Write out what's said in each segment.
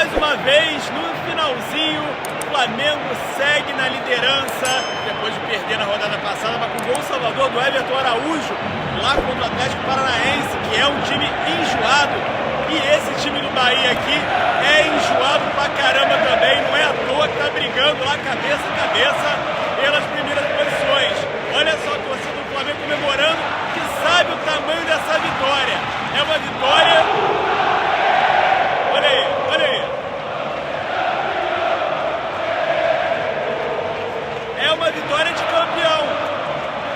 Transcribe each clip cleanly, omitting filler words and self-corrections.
mais uma vez, no finalzinho, o Flamengo segue na liderança, depois de perder na rodada passada, mas com o gol salvador do Everton Araújo, lá contra o Atlético Paranaense, que é um time enjoado. E esse time do Bahia aqui é enjoado pra caramba também, não é à toa que tá brigando lá cabeça a cabeça pelas primeiras posições. Olha só a torcida do Flamengo comemorando, que sabe o tamanho dessa vitória. É uma vitória... Olha aí, olha aí. É uma vitória de campeão.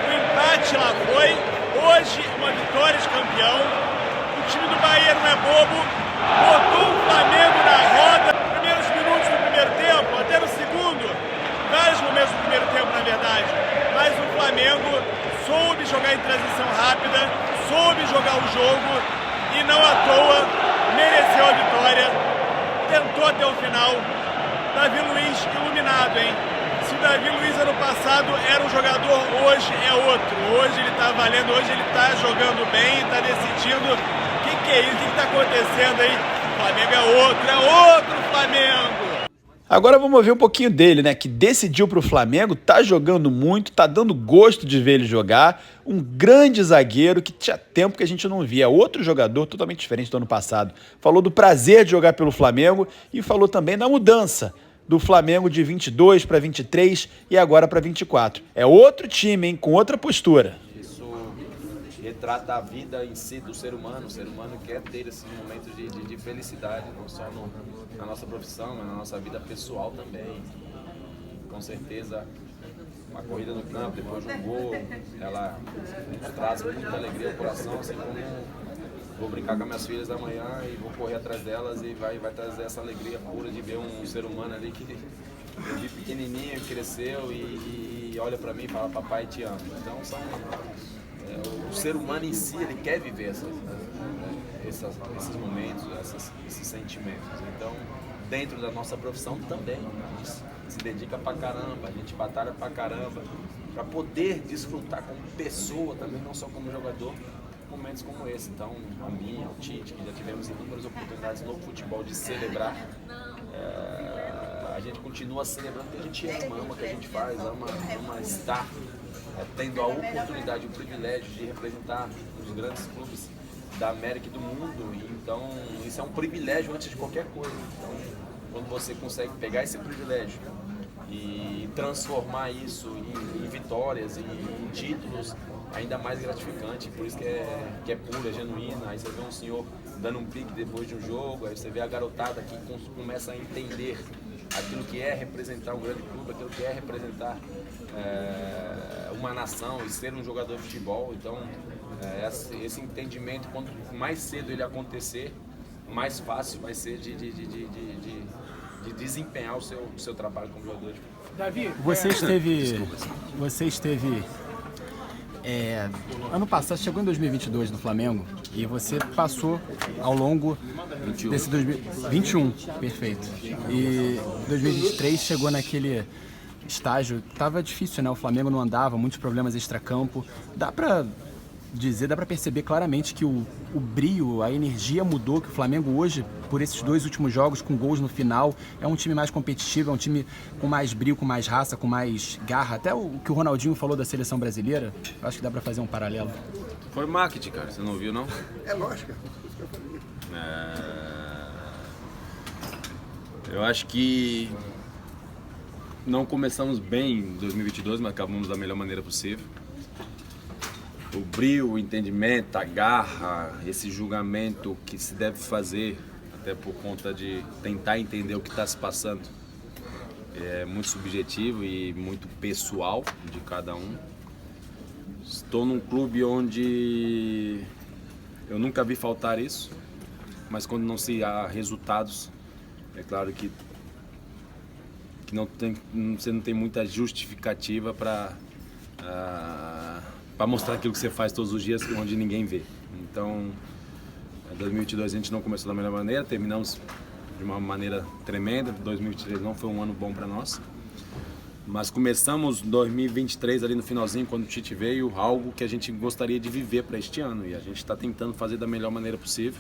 O empate lá foi, hoje uma vitória de campeão. O time do Bahia não é bobo, botou o Flamengo na roda. Primeiros minutos do primeiro tempo, até no segundo, vários momentos do primeiro tempo na verdade. Mas o Flamengo soube jogar em transição rápida, soube jogar o jogo e não à toa mereceu a vitória, tentou até o final. Davi Luiz iluminado, hein? Se o Davi Luiz ano passado era um jogador, hoje é outro. Hoje ele tá valendo, hoje ele tá jogando bem, tá decidindo. O que é isso? O que tá acontecendo aí? O Flamengo é outro Flamengo! Agora vamos ver um pouquinho dele, né? Que decidiu pro Flamengo, tá jogando muito, tá dando gosto de ver ele jogar. Um grande zagueiro que tinha tempo que a gente não via. Outro jogador totalmente diferente do ano passado. Falou do prazer de jogar pelo Flamengo e falou também da mudança do Flamengo de 22 para 23 e agora para 24. É outro time, hein? Com outra postura. Isso retrata a vida em si do ser humano. O ser humano quer ter esses momentos de felicidade, não só na nossa profissão, mas na nossa vida pessoal também. Com certeza, uma corrida no campo, depois de um gol, ela nos traz muita alegria ao coração, assim como vou brincar com as minhas filhas amanhã e vou correr atrás delas e vai trazer essa alegria pura de ver um ser humano ali que eu vi pequenininho, cresceu e olha pra mim e fala, papai, te amo. Então o ser humano em si, ele quer viver esses momentos, esses sentimentos. Então, dentro da nossa profissão também, a gente se dedica pra caramba, a gente batalha pra caramba, pra poder desfrutar como pessoa também, não só como jogador, momentos como esse. Então, a mim, ao Tite, que já tivemos inúmeras oportunidades no futebol de celebrar, a gente continua celebrando que a gente ama o que a gente faz, ama estar tendo a oportunidade, o privilégio de representar os grandes clubes da América e do mundo. E, então, isso é um privilégio antes de qualquer coisa. Então, quando você consegue pegar esse privilégio e transformar isso em vitórias, em títulos, ainda mais gratificante, por isso que é pura, é genuína. Aí você vê um senhor dando um pique depois de um jogo, aí você vê a garotada que começa a entender aquilo que é representar um grande clube, aquilo que é representar uma nação e ser um jogador de futebol. Então, esse entendimento, quanto mais cedo ele acontecer, mais fácil vai ser de desempenhar o seu trabalho como jogador de futebol. Davi, você esteve ano passado, chegou em 2022 no Flamengo e você passou ao longo desse 2021, perfeito. E 2023 chegou naquele estágio, tava difícil, né? O Flamengo não andava, muitos problemas extracampo. Dá pra perceber claramente que o brio, a energia mudou, que o Flamengo hoje, por esses 2 últimos jogos, com gols no final, é um time mais competitivo, é um time com mais brio, com mais raça, com mais garra. Até o que o Ronaldinho falou da seleção brasileira, acho que dá pra fazer um paralelo. Foi marketing, cara, você não viu, não? É lógico. Eu acho que não começamos bem em 2022, mas acabamos da melhor maneira possível. O brio, o entendimento, a garra, esse julgamento que se deve fazer, até por conta de tentar entender o que está se passando, é muito subjetivo e muito pessoal de cada um. Estou num clube onde eu nunca vi faltar isso, mas quando não se há resultados, é claro que você não tem muita justificativa para mostrar aquilo que você faz todos os dias, onde ninguém vê. Então, em 2022 a gente não começou da melhor maneira, terminamos de uma maneira tremenda. 2023 não foi um ano bom para nós, mas começamos 2023 ali no finalzinho, quando o Tite veio, algo que a gente gostaria de viver para este ano, e a gente está tentando fazer da melhor maneira possível.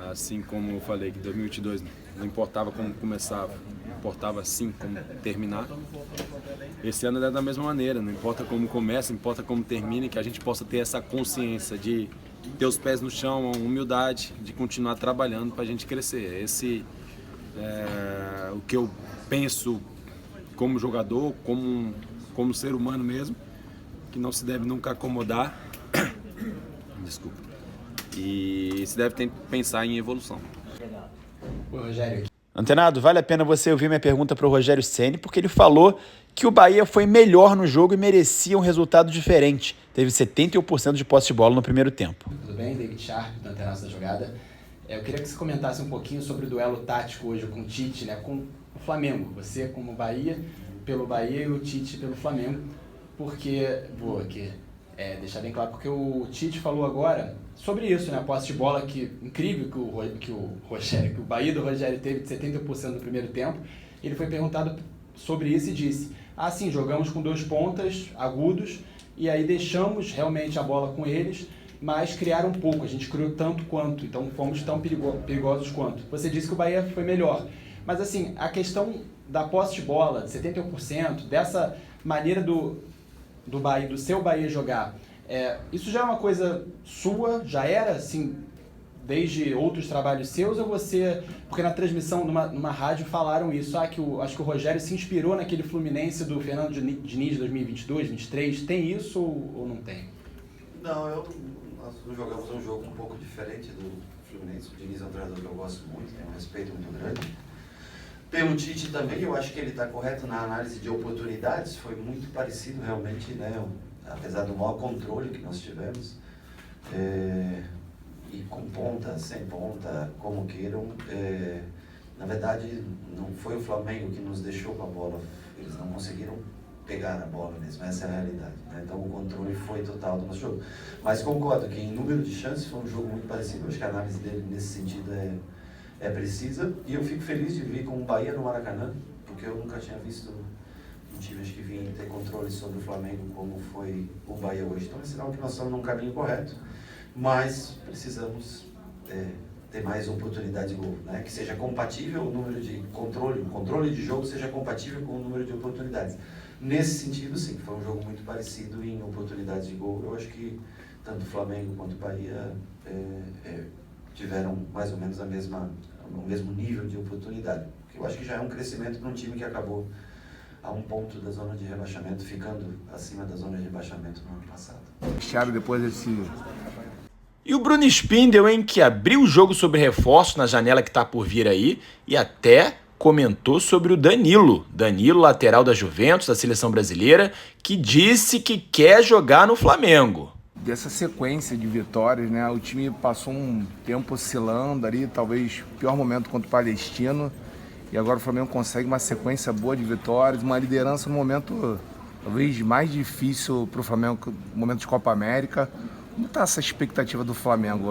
Assim como eu falei que 2022 não importava como começava, importava sim como terminar. Esse ano é da mesma maneira, não importa como começa, importa como termina, e que a gente possa ter essa consciência de ter os pés no chão, a humildade de continuar trabalhando para a gente crescer. Esse é o que eu penso como jogador, como ser humano mesmo, que não se deve nunca acomodar. Desculpa. E se deve pensar em evolução. Ô, Rogério. Antenado, vale a pena você ouvir minha pergunta para o Rogério Ceni, porque ele falou que o Bahia foi melhor no jogo e merecia um resultado diferente. Teve 71% de posse de bola no primeiro tempo. Tudo bem? David Sharp, do Antenados da Jogada. Eu queria que você comentasse um pouquinho sobre o duelo tático hoje com o Tite, né, com o Flamengo. Você como Bahia, pelo Bahia, e o Tite pelo Flamengo. Porque, vou aqui deixar bem claro, porque o Tite falou agora sobre isso, né, a posse de bola incrível que o Bahia do Rogério teve de 70% no primeiro tempo. Ele foi perguntado sobre isso e disse: sim, jogamos com 2 pontas agudos e aí deixamos realmente a bola com eles, mas criaram um pouco, a gente criou tanto quanto, então fomos tão perigosos quanto. Você disse que o Bahia foi melhor, mas assim, a questão da posse de bola, de 71%, dessa maneira do Bahia, do seu Bahia jogar, isso já é uma coisa sua, já era assim, desde outros trabalhos seus, ou você, porque na transmissão numa rádio falaram isso, acho que o Rogério se inspirou naquele Fluminense do Fernando Diniz de 2022, 2023, tem isso ou não tem? Não, nós jogamos um jogo um pouco diferente do Fluminense. O Diniz é um treinador que eu gosto muito, tenho um respeito muito grande. Pelo Tite também, eu acho que ele está correto na análise de oportunidades, foi muito parecido realmente, né? Apesar do maior controle que nós tivemos, e com ponta, sem ponta, como queiram, na verdade não foi o Flamengo que nos deixou com a bola, eles não conseguiram pegar a bola mesmo, essa é a realidade, né? Então o controle foi total do nosso jogo. Mas concordo que em número de chances foi um jogo muito parecido, acho que a análise dele nesse sentido é precisa, e eu fico feliz de vir com o Bahia no Maracanã, porque eu nunca tinha visto um time que vinha ter controle sobre o Flamengo como foi o Bahia hoje. Então é sinal que nós estamos num caminho correto, mas precisamos ter mais oportunidade de gol, né? Que seja compatível o número de o controle de jogo seja compatível com o número de oportunidades. Nesse sentido, sim, foi um jogo muito parecido em oportunidades de gol. Eu acho que tanto o Flamengo quanto o Bahia tiveram mais ou menos o mesmo nível de oportunidade. Eu acho que já é um crescimento para um time que acabou a 1 ponto da zona de rebaixamento, ficando acima da zona de rebaixamento no ano passado. Thiago, depois desse... E o Bruno Spindel, hein, que abriu o jogo sobre reforço na janela que está por vir aí e até comentou sobre o Danilo, lateral da Juventus, da seleção brasileira, que disse que quer jogar no Flamengo. Dessa sequência de vitórias, né, o time passou um tempo oscilando ali, talvez o pior momento contra o Palestino, e agora o Flamengo consegue uma sequência boa de vitórias, uma liderança no momento talvez mais difícil para o Flamengo, no momento de Copa América. Como está essa expectativa do Flamengo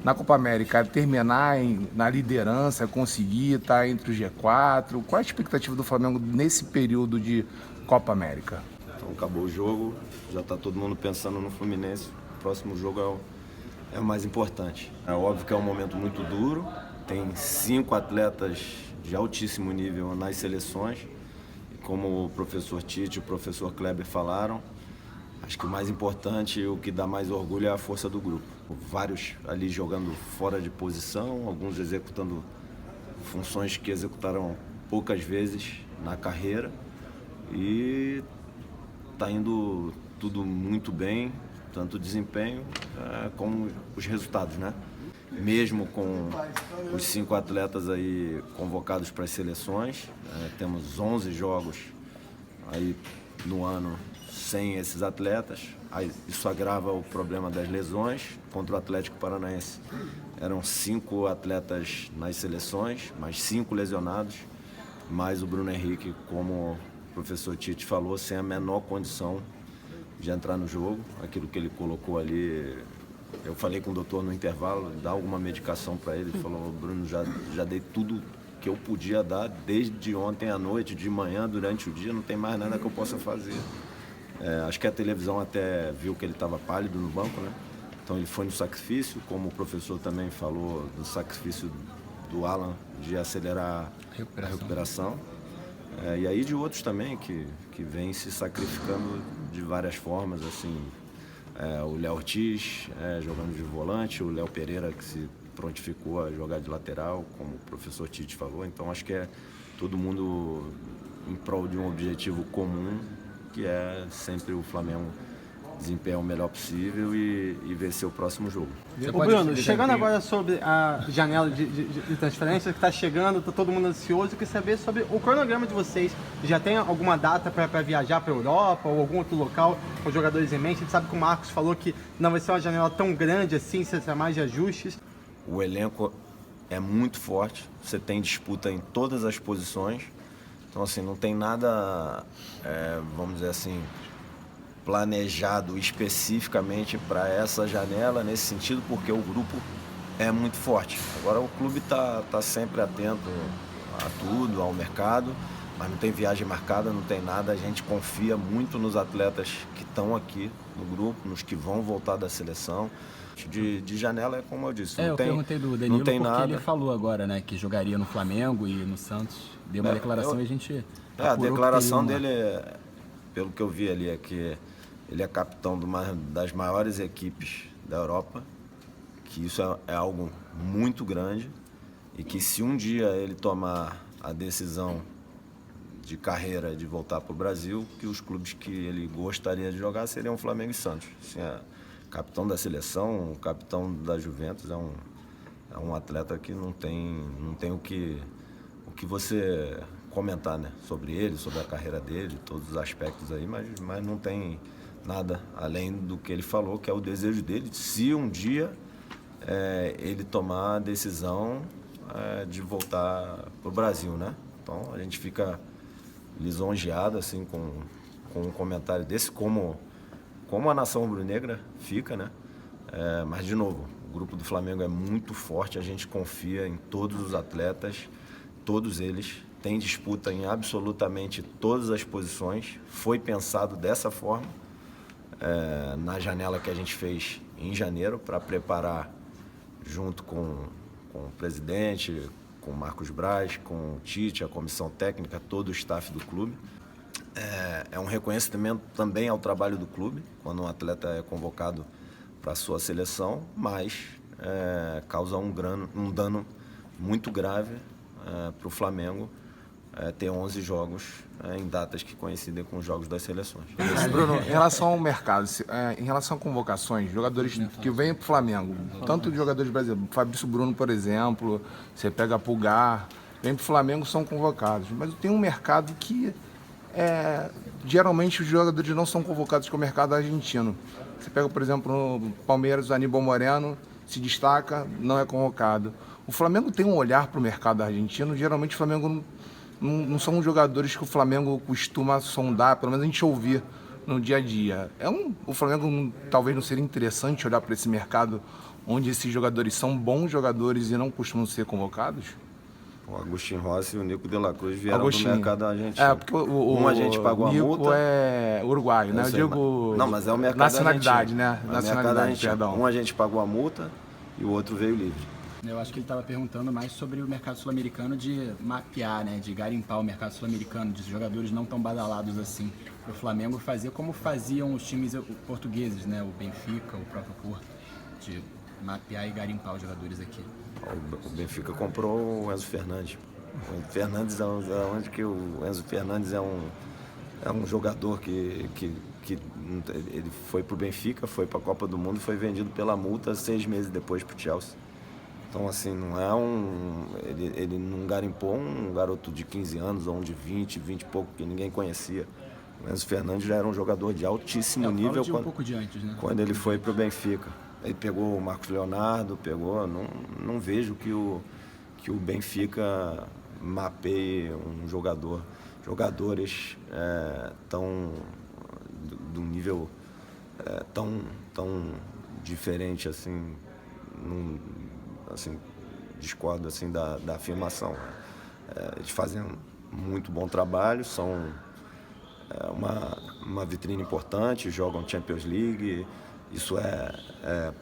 na Copa América? Terminar na liderança, conseguir estar entre o G4? Qual é a expectativa do Flamengo nesse período de Copa América? Então acabou o jogo, já está todo mundo pensando no Fluminense. O próximo jogo é o mais importante. É óbvio que é um momento muito duro, tem 5 atletas de altíssimo nível nas seleções. E como o professor Tite e o professor Kleber falaram, acho que o mais importante, o que dá mais orgulho é a força do grupo. Vários ali jogando fora de posição, alguns executando funções que executaram poucas vezes na carreira. E está indo tudo muito bem, tanto o desempenho como os resultados, né? Mesmo com os 5 atletas aí convocados para as seleções, temos 11 jogos aí no ano sem esses atletas. Aí isso agrava o problema das lesões. Contra o Atlético Paranaense eram 5 atletas nas seleções, mais 5 lesionados, mais o Bruno Henrique, como o professor Tite falou, sem a menor condição de entrar no jogo. Aquilo que ele colocou ali, eu falei com o doutor no intervalo, dá alguma medicação para ele. Ele falou: Bruno, já dei tudo que eu podia dar desde ontem à noite, de manhã, durante o dia, não tem mais nada que eu possa fazer. Acho que a televisão até viu que ele estava pálido no banco, né? Então ele foi no sacrifício, como o professor também falou do sacrifício do Alan de acelerar a recuperação. E aí de outros também que vêm se sacrificando de várias formas, assim, o Léo Ortiz jogando de volante, o Léo Pereira que se prontificou a jogar de lateral, como o professor Tite falou. Então acho que é todo mundo em prol de um objetivo comum, que é sempre o Flamengo desempenhar o melhor possível e vencer o próximo jogo. Ô Bruno, chegando agora sobre a janela de transferência que está chegando, está todo mundo ansioso, eu queria saber sobre o cronograma de vocês. Já tem alguma data para viajar para a Europa ou algum outro local com os jogadores em mente? A gente sabe que o Marcos falou que não vai ser uma janela tão grande assim, se é mais de ajustes. O elenco é muito forte, você tem disputa em todas as posições, então assim, não tem nada, vamos dizer assim, planejado especificamente para essa janela nesse sentido, porque o grupo é muito forte. Agora o clube está sempre atento a tudo, ao mercado, mas não tem viagem marcada, não tem nada. A gente confia muito nos atletas que estão aqui no grupo, nos que vão voltar da seleção. De janela é como eu disse. Eu perguntei do Danilo não tem porque nada. Ele falou agora, né, que jogaria no Flamengo e no Santos. Deu uma declaração e a gente a declaração dele, pelo que eu vi ali, é que ele é capitão de uma das maiores equipes da Europa, que isso é algo muito grande e que se um dia ele tomar a decisão de carreira de voltar para o Brasil, que os clubes que ele gostaria de jogar seriam Flamengo e Santos. Assim, capitão da seleção, capitão da Juventus, é um atleta que não tem o que você comentar, né, sobre ele, sobre a carreira dele, todos os aspectos aí, mas não tem nada além do que ele falou, que é o desejo dele, se um dia ele tomar a decisão de voltar para o Brasil, né? Então a gente fica lisonjeado assim, com um comentário desse, como a nação rubro-negra fica, né? Mas, de novo, o grupo do Flamengo é muito forte, a gente confia em todos os atletas, todos eles têm disputa em absolutamente todas as posições, foi pensado dessa forma, na janela que a gente fez em janeiro, para preparar junto com o presidente, com o Marcos Braz, com o Tite, a comissão técnica, todo o staff do clube. É um reconhecimento também ao trabalho do clube, quando um atleta é convocado para a sua seleção, mas causa um dano muito grave para o Flamengo ter 11 jogos em datas que coincidem com os jogos das seleções. Bruno, em relação ao mercado, em relação a convocações, jogadores que vêm para o Flamengo, tanto de jogadores brasileiros, Fabrício Bruno, por exemplo, você pega Pulgar, vem para o Flamengo, são convocados, mas tem um mercado que geralmente os jogadores não são convocados com o mercado argentino. Você pega, por exemplo, no Palmeiras, o Aníbal Moreno se destaca, não é convocado. O Flamengo tem um olhar para o mercado argentino, geralmente o Flamengo não são jogadores que o Flamengo costuma sondar, pelo menos a gente ouvir no dia a dia. O Flamengo talvez não seria interessante olhar para esse mercado onde esses jogadores são bons jogadores e não costumam ser convocados? O Agustín Rossi e o Nico de la Cruz vieram do mercado argentino. Porque a gente pagou Nico a multa. É uruguaio, né? Eu digo. Não, mas é o mercado nacionalidade, argentino. Né? Nacionalidade, perdão. Um a gente pagou a multa e o outro veio livre. Eu acho que ele estava perguntando mais sobre o mercado sul-americano, de mapear, né, de garimpar o mercado sul-americano, de jogadores não tão badalados assim, para o Flamengo fazer como faziam os times portugueses, né, o Benfica, o próprio Porto, de mapear e garimpar os jogadores aqui. O Benfica comprou o Enzo Fernandes. O Enzo Fernandes o Enzo Fernandes é um jogador que ele foi para o Benfica, foi para a Copa do Mundo e foi vendido pela multa 6 meses depois para o Chelsea. Então, assim, não é ele não garimpou um garoto de 15 anos ou um de 20 e pouco, que ninguém conhecia. O Enzo Fernandes já era um jogador de altíssimo nível um pouco de antes, né? Quando ele foi para o Benfica. Ele pegou o Marcos Leonardo, não vejo que o Benfica mapeie um jogadores do nível tão diferente assim, discordo assim da afirmação. Eles fazem muito bom trabalho, são uma vitrine importante, jogam Champions League Isso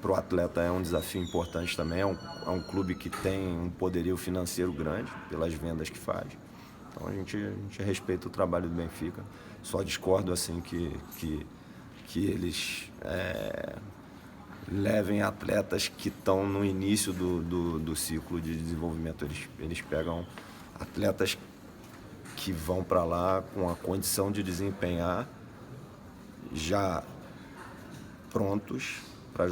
para o atleta é um desafio importante também. É um clube que tem um poderio financeiro grande pelas vendas que faz. Então a gente respeita o trabalho do Benfica. Só discordo assim que eles levem atletas que estão no início do ciclo de desenvolvimento. Eles pegam atletas que vão para lá com a condição de desempenhar já prontos para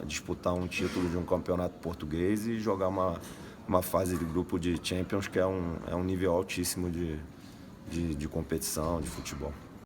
disputar um título de um campeonato português e jogar uma fase de grupo de Champions, que é um nível altíssimo de competição, de futebol.